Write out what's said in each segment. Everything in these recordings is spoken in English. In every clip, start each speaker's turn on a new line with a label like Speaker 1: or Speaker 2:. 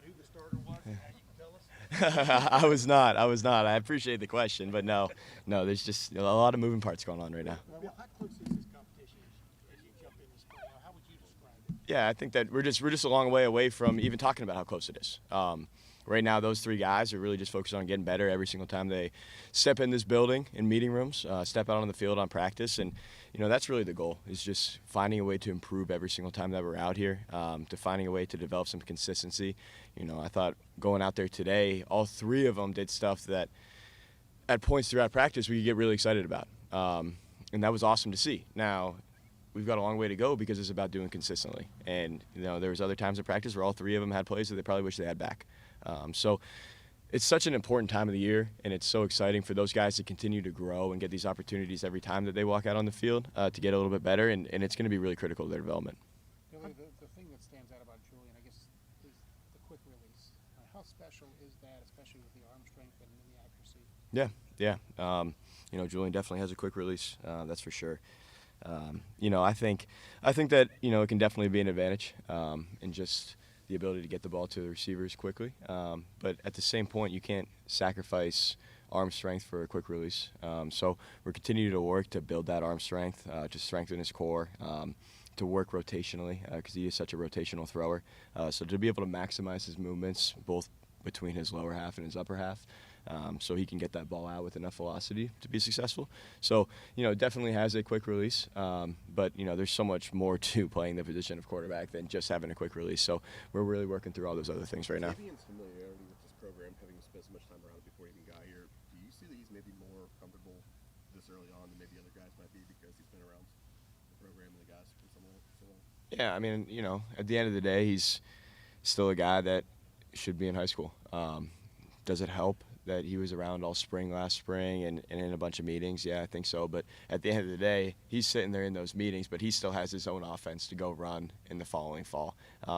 Speaker 1: about who the starter was? You can tell us.
Speaker 2: I was not. I appreciate the question, but no, there's just a lot of moving parts going on right now.
Speaker 1: Well, how close is this competition as you jump in this spring? How would you describe it?
Speaker 2: Yeah, I think that we're just a long way away from even talking about how close it is. Right now, those three guys are really just focused on getting better every single time they step in this building, in meeting rooms, step out on the field on practice, and that's really the goal, is just finding a way to improve every single time that we're out here, to finding a way to develop some consistency. I thought going out there today, all three of them did stuff that at points throughout practice we could get really excited about, and that was awesome to see. Now, we've got a long way to go because it's about doing consistently, and there was other times in practice where all three of them had plays that they probably wish they had back. So it's such an important time of the year, and it's so exciting for those guys to continue to grow and get these opportunities every time that they walk out on the field, to get a little bit better, and it's going to be really critical to their development.
Speaker 3: Billy, the thing that stands out about Julian, I guess, is the quick release. How special is that, especially with the arm strength and the accuracy?
Speaker 2: Yeah. Julian definitely has a quick release, that's for sure. I think that it can definitely be an advantage, in just the ability to get the ball to the receivers quickly. But at the same point, you can't sacrifice arm strength for a quick release. So we're continuing to work to build that arm strength, to strengthen his core, to work rotationally, because he is such a rotational thrower. So to be able to maximize his movements both between his lower half and his upper half, so he can get that ball out with enough velocity to be successful. So, definitely has a quick release, but, there's so much more to playing the position of quarterback than just having a quick release. So we're really working through all those other things right now.
Speaker 4: Tavien's familiarity with this program, having spent so much time around it before he even got here, do you see that he's maybe more comfortable this early on than maybe other guys might be because he's been around the program and the guys for so long?
Speaker 2: Yeah, I mean, at the end of the day, he's still a guy that should be in high school. Does it help that he was around all spring last spring and in a bunch of meetings? Yeah, I think so. But at the end of the day, he's sitting there in those meetings, but he still has his own offense to go run in the following fall.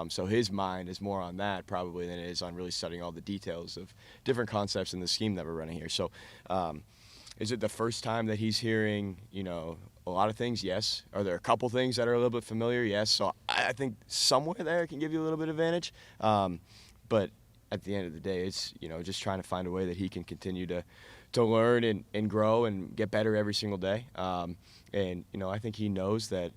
Speaker 2: So his mind is more on that probably than it is on really studying all the details of different concepts in the scheme that we're running here. So is it the first time that he's hearing, a lot of things? Yes. Are there a couple things that are a little bit familiar? Yes. So I think somewhere there can give you a little bit of advantage. But at the end of the day, it's just trying to find a way that he can continue to learn and grow and get better every single day. And I think he knows that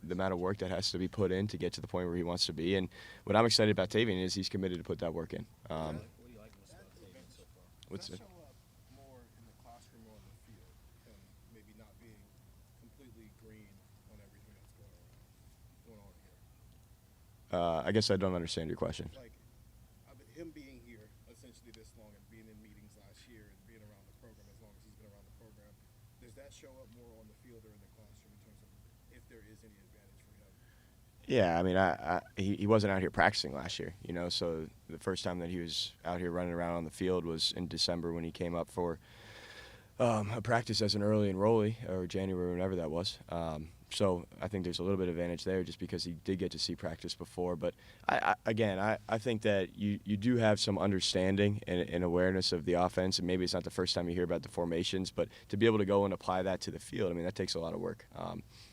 Speaker 2: the amount of work that has to be put in to get to the point where he wants to be. And what I'm excited about Tavien is he's committed to put that work in.
Speaker 4: What do you like most about Tavien so far?
Speaker 2: What's
Speaker 3: Does
Speaker 2: it?
Speaker 3: that show up more in the classroom or on the field, and maybe not being completely green on everything that's going on here?
Speaker 2: I guess I don't understand your question.
Speaker 3: Like him being here essentially this long and being in meetings last year and being around the program as long as he's been around the program, does that show up more on the field or in the classroom in terms of if there is any advantage for him?
Speaker 2: Yeah, I mean, he wasn't out here practicing last year, so the first time that he was out here running around on the field was in December when he came up for a practice as an early enrollee, or January, whenever that was. So I think there's a little bit of advantage there just because he did get to see practice before. But I think that you do have some understanding and awareness of the offense, and maybe it's not the first time you hear about the formations, but to be able to go and apply that to the field, I mean, that takes a lot of work.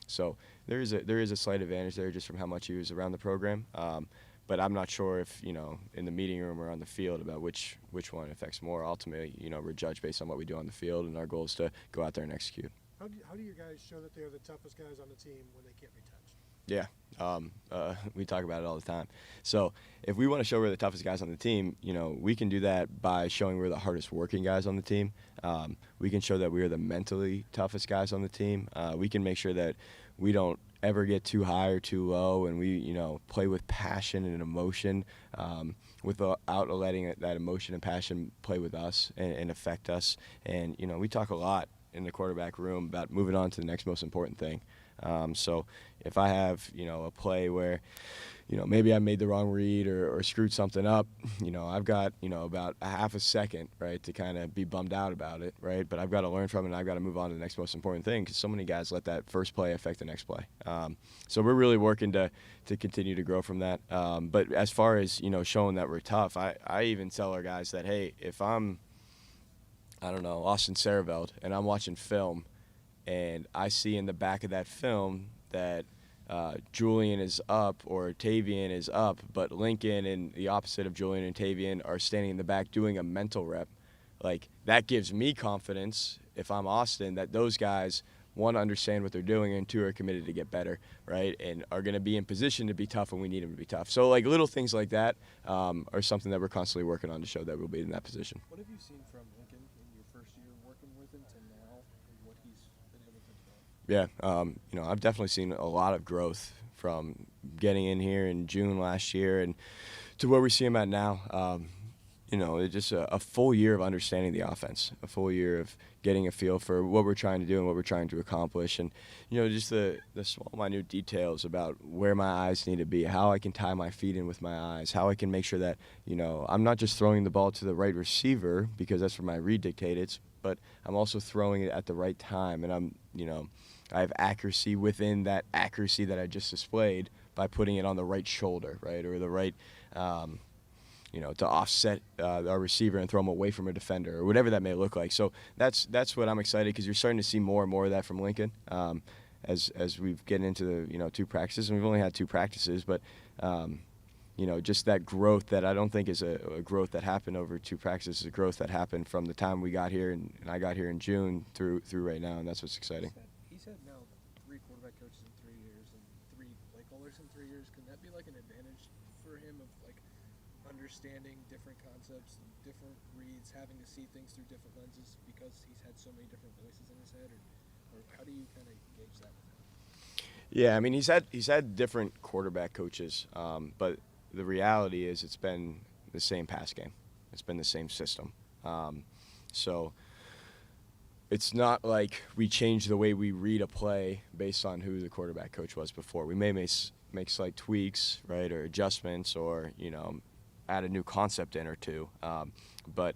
Speaker 2: So there is a slight advantage there just from how much he was around the program. But I'm not sure if, in the meeting room or on the field about which one affects more. Ultimately, we're judged based on what we do on the field, and our goal is to go out there and execute.
Speaker 1: How do you guys show that they're the toughest guys on the team when they can't be touched?
Speaker 2: Yeah, we talk about it all the time. So if we want to show we're the toughest guys on the team, we can do that by showing we're the hardest working guys on the team. We can show that we are the mentally toughest guys on the team. We can make sure that we don't ever get too high or too low, and we play with passion and emotion, without letting that emotion and passion play with us and affect us. And we talk a lot in the quarterback room about moving on to the next most important thing. So if I have a play where maybe I made the wrong read or screwed something up, I've got about a half a second, right, to kind of be bummed out about it, right? But I've got to learn from it, and I've got to move on to the next most important thing, because so many guys let that first play affect the next play. So we're really working to continue to grow from that. But as far as showing that we're tough, I even tell our guys that, hey, if I'm Austin Sareveld, and I'm watching film, and I see in the back of that film that Julian is up or Tavien is up, but Lincoln and the opposite of Julian and Tavien are standing in the back doing a mental rep, like that gives me confidence if I'm Austin that those guys, one, understand what they're doing, and two, are committed to get better, right, and are going to be in position to be tough when we need them to be tough. So like little things like that are something that we're constantly working on to show that we'll be in that position.
Speaker 5: What have you seen from Lincoln in your first year working with him to now, and what he's been able to do?
Speaker 2: Yeah, I've definitely seen a lot of growth from getting in here in June last year and to where we see him at now. It's just a full year of understanding the offense, a full year of getting a feel for what we're trying to do and what we're trying to accomplish. And, just the small, minute details about where my eyes need to be, how I can tie my feet in with my eyes, how I can make sure that, I'm not just throwing the ball to the right receiver because that's where my read dictates, but I'm also throwing it at the right time. And I have accuracy within that accuracy that I just displayed by putting it on the right shoulder, right, or the right to offset our receiver and throw him away from a defender or whatever that may look like. So that's what I'm excited because you're starting to see more and more of that from Lincoln as we've getting into the 2 practices, and we've only had 2 practices, but just that growth that I don't think is a growth that happened over 2 practices, a growth that happened from the time we got here and I got here in June through right now, and that's what's exciting.
Speaker 5: He said now 3 quarterback coaches in 3 years and 3 play callers in 3 years. Can that be like an advantage for him of like understanding different concepts, different reads, having to see things through different lenses because he's had so many different voices in his head, or how do you kind of gauge that with him?
Speaker 2: Yeah, I mean he's had different quarterback coaches, but the reality is it's been the same pass game, it's been the same system, so it's not like we changed the way we read a play based on who the quarterback coach was before. We may make slight tweaks, right, or adjustments, or add a new concept in or two. But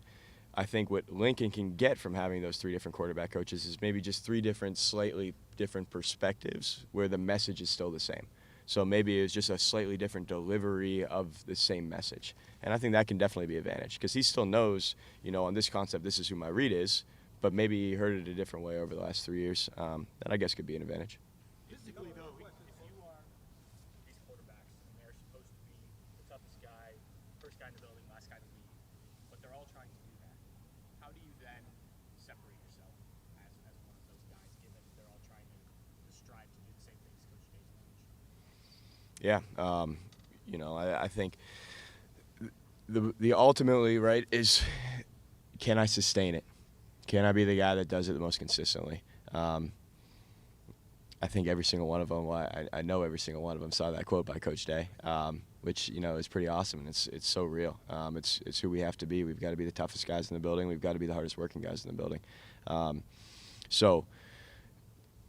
Speaker 2: I think what Lincoln can get from having those 3 different quarterback coaches is maybe just 3 different, slightly different perspectives where the message is still the same. So maybe it's just a slightly different delivery of the same message. And I think that can definitely be an advantage because he still knows, on this concept, this is who my read is, but maybe he heard it a different way over the last 3 years. That I guess could be an advantage.
Speaker 1: Physically, though, if you are these quarterbacks and they're supposed to be the toughest guy, first guy in the building, last guy to leave, but they're all trying to do that, how do you then separate yourself as one of those guys, given they're all trying to strive to do the same things Coach Day's coached?
Speaker 2: Yeah, I think the ultimately, right, is can I sustain it? Can I be the guy that does it the most consistently? I think every single one of them, I know every single one of them saw that quote by Coach Day, which, is pretty awesome, and it's so real. It's who we have to be. We've got to be the toughest guys in the building. We've got to be the hardest working guys in the building. So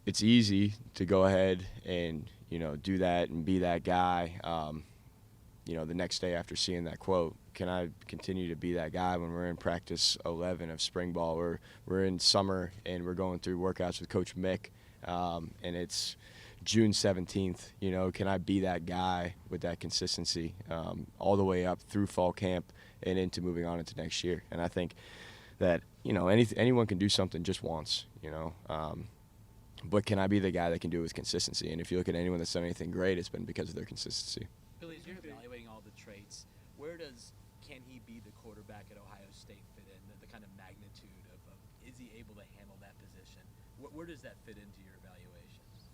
Speaker 2: it's easy to go ahead and, do that and be that guy, the next day after seeing that quote. Can I continue to be that guy when we're in practice 11 of spring ball, or we're in summer and we're going through workouts with Coach Mick, and it's June 17th, can I be that guy with that consistency all the way up through fall camp and into moving on into next year? And I think that, anyone can do something just once, but can I be the guy that can do it with consistency? And if you look at anyone that's done anything great, it's been because of their consistency.
Speaker 6: Billy, as you're evaluating all the traits, where can he be the quarterback at Ohio State fit in, the kind of magnitude of is he able to handle that position? Where does that fit into your evaluations?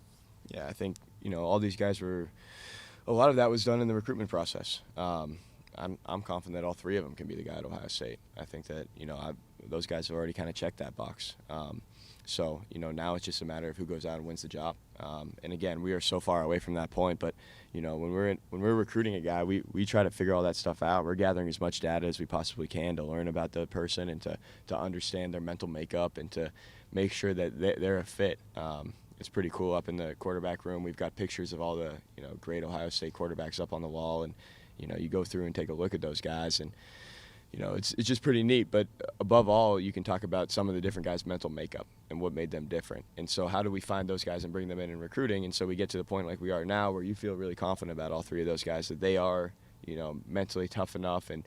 Speaker 2: Yeah, I think, all these guys a lot of that was done in the recruitment process. I'm confident that all 3 of them can be the guy at Ohio State. I think that, those guys have already kind of checked that box. So, now it's just a matter of who goes out and wins the job. And again, we are so far away from that point, but, when we're recruiting a guy, we try to figure all that stuff out. We're gathering as much data as we possibly can to learn about the person and to understand their mental makeup and to make sure that they're a fit. It's pretty cool up in the quarterback room. We've got pictures of all the, great Ohio State quarterbacks up on the wall, and, you go through and take a look at those guys, and, it's just pretty neat. But above all, you can talk about some of the different guys' mental makeup and what made them different. And so how do we find those guys and bring them in recruiting? And so we get to the point like we are now where you feel really confident about all 3 of those guys, that they are, mentally tough enough and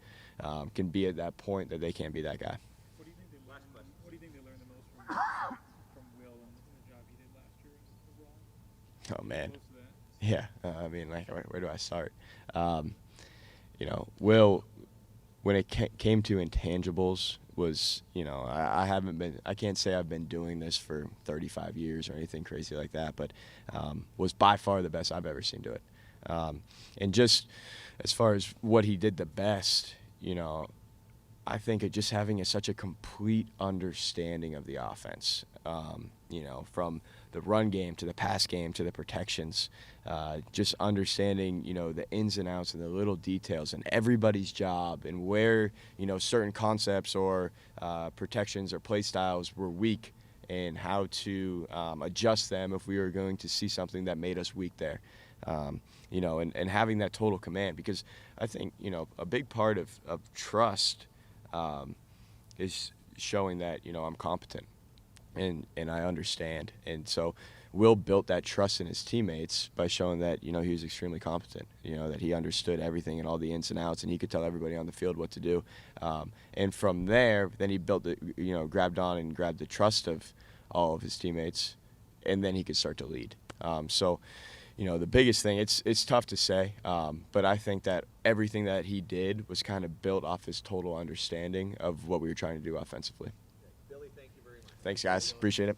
Speaker 2: can be at that point that they can be that guy.
Speaker 1: What do you think they learned the most from Will and the job he did last year overall?
Speaker 2: Oh, man. Yeah, I mean, like, where do I start? You know, Will, when it came to intangibles, was, you know, I can't say I've been doing this for 35 years or anything crazy like that, but was by far the best I've ever seen do it. And just as far as what he did the best, you know, I think of just having such a complete understanding of the offense, you know, from the run game to the pass game to the protections, just understanding, you know, the ins and outs and the little details and everybody's job and where, you know, certain concepts or protections or play styles were weak and how to adjust them if we were going to see something that made us weak there. You know, and having that total command, because I think, you know, a big part of trust is showing that, you know, I'm competent and I understand. And so Will built that trust in his teammates by showing that, you know, he was extremely competent, you know, that he understood everything and all the ins and outs, and he could tell everybody on the field what to do. And from there, then he built it, you know, grabbed the trust of all of his teammates, and then he could start to lead. So, you know, the biggest thing, it's tough to say, but I think that everything that he did was kind of built off his total understanding of what we were trying to do offensively.
Speaker 7: Billy, thank you very much.
Speaker 2: Thanks, guys. Appreciate it.